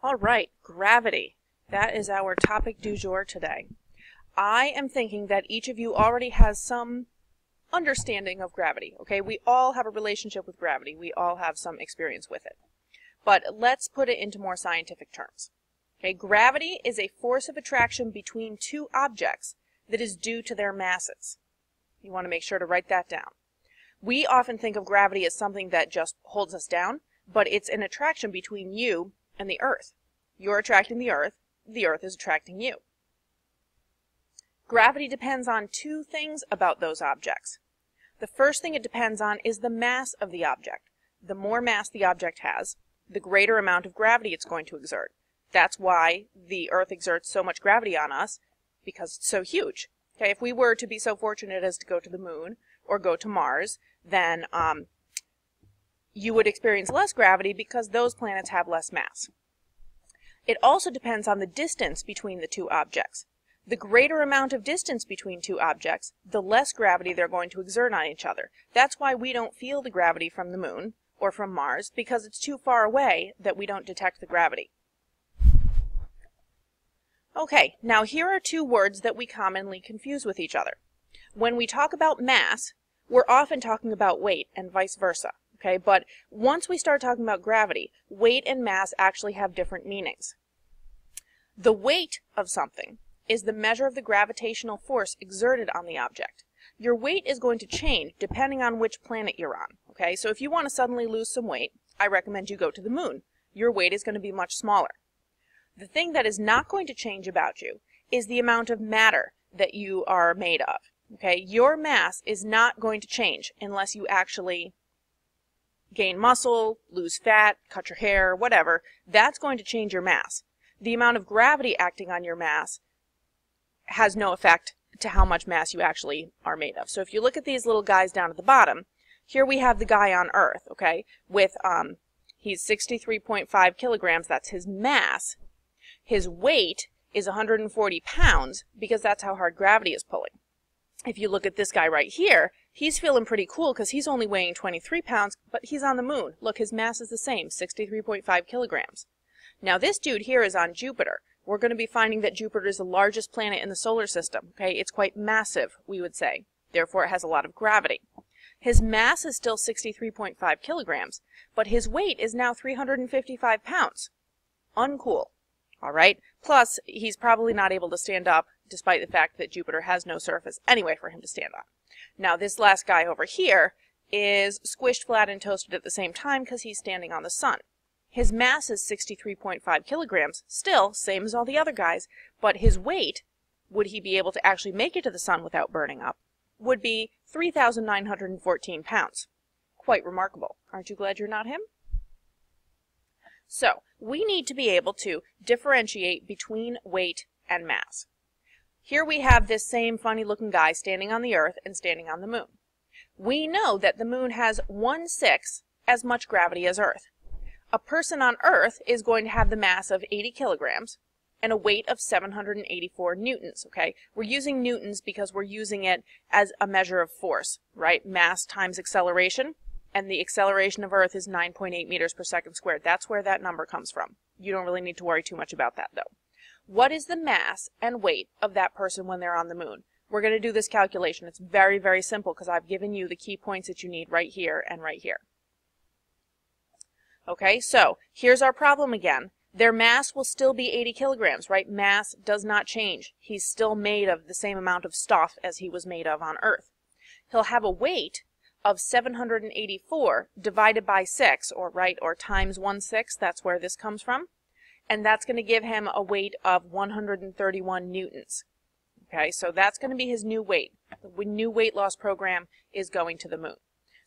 All right, gravity. That is our topic du jour today. I am thinking that each of you already has some understanding of gravity, okay? We all have a relationship with gravity. We all have some experience with it. But let's put it into more scientific terms. Okay, gravity is a force of attraction between two objects that is due to their masses. You want to make sure to write that down. We often think of gravity as something that just holds us down, but it's an attraction between you and the Earth. You're attracting the Earth is attracting you. Gravity depends on two things about those objects. The first thing it depends on is the mass of the object. The more mass the object has, the greater amount of gravity it's going to exert. That's why the Earth exerts so much gravity on us, because it's so huge. Okay, if we were to be so fortunate as to go to the moon or go to Mars, then you would experience less gravity because those planets have less mass. It also depends on the distance between the two objects. The greater amount of distance between two objects, the less gravity they're going to exert on each other. That's why we don't feel the gravity from the moon or from Mars, because it's too far away that we don't detect the gravity. Okay, now here are two words that we commonly confuse with each other. When we talk about mass, we're often talking about weight and vice versa. Okay, but once we start talking about gravity, weight and mass actually have different meanings. The weight of something is the measure of the gravitational force exerted on the object. Your weight is going to change depending on which planet you're on. Okay, so if you want to suddenly lose some weight, I recommend you go to the moon. Your weight is going to be much smaller. The thing that is not going to change about you is the amount of matter that you are made of. Okay, your mass is not going to change unless you actually gain muscle, lose fat, cut your hair, whatever. That's going to change your mass. The amount of gravity acting on your mass has no effect to how much mass you actually are made of. So if you look at these little guys down at the bottom, here we have the guy on Earth, okay, with, he's 63.5 kilograms, that's his mass. His weight is 140 pounds because that's how hard gravity is pulling. If you look at this guy right here, he's feeling pretty cool because he's only weighing 23 pounds, but he's on the moon. Look, his mass is the same, 63.5 kilograms. Now this dude here is on Jupiter. We're going to be finding that Jupiter is the largest planet in the solar system. Okay, it's quite massive, we would say. Therefore, it has a lot of gravity. His mass is still 63.5 kilograms, but his weight is now 355 pounds. Uncool. All right. Plus, he's probably not able to stand up, despite the fact that Jupiter has no surface anyway for him to stand on. Now, this last guy over here is squished flat and toasted at the same time because he's standing on the sun. His mass is 63.5 kilograms, still, same as all the other guys, but his weight, would he be able to actually make it to the sun without burning up, would be 3,914 pounds. Quite remarkable. Aren't you glad you're not him? So, we need to be able to differentiate between weight and mass. Here we have this same funny looking guy standing on the Earth and standing on the moon. We know that the moon has 1/6 as much gravity as Earth. A person on Earth is going to have the mass of 80 kilograms and a weight of 784 newtons, okay? We're using newtons because we're using it as a measure of force, right? Mass times acceleration, and the acceleration of Earth is 9.8 meters per second squared. That's where that number comes from. You don't really need to worry too much about that, though. What is the mass and weight of that person when they're on the moon? We're going to do this calculation. It's very, very simple because I've given you the key points that you need right here and right here. Okay, so here's our problem again. Their mass will still be 80 kilograms, right? Mass does not change. He's still made of the same amount of stuff as he was made of on Earth. He'll have a weight of 784 divided by 6, or times 1/6, that's where this comes from. And that's going to give him a weight of 131 newtons. Okay, so that's going to be his new weight. The new weight loss program is going to the moon.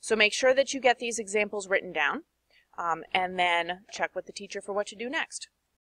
So make sure that you get these examples written down. And then check with the teacher for what to do next.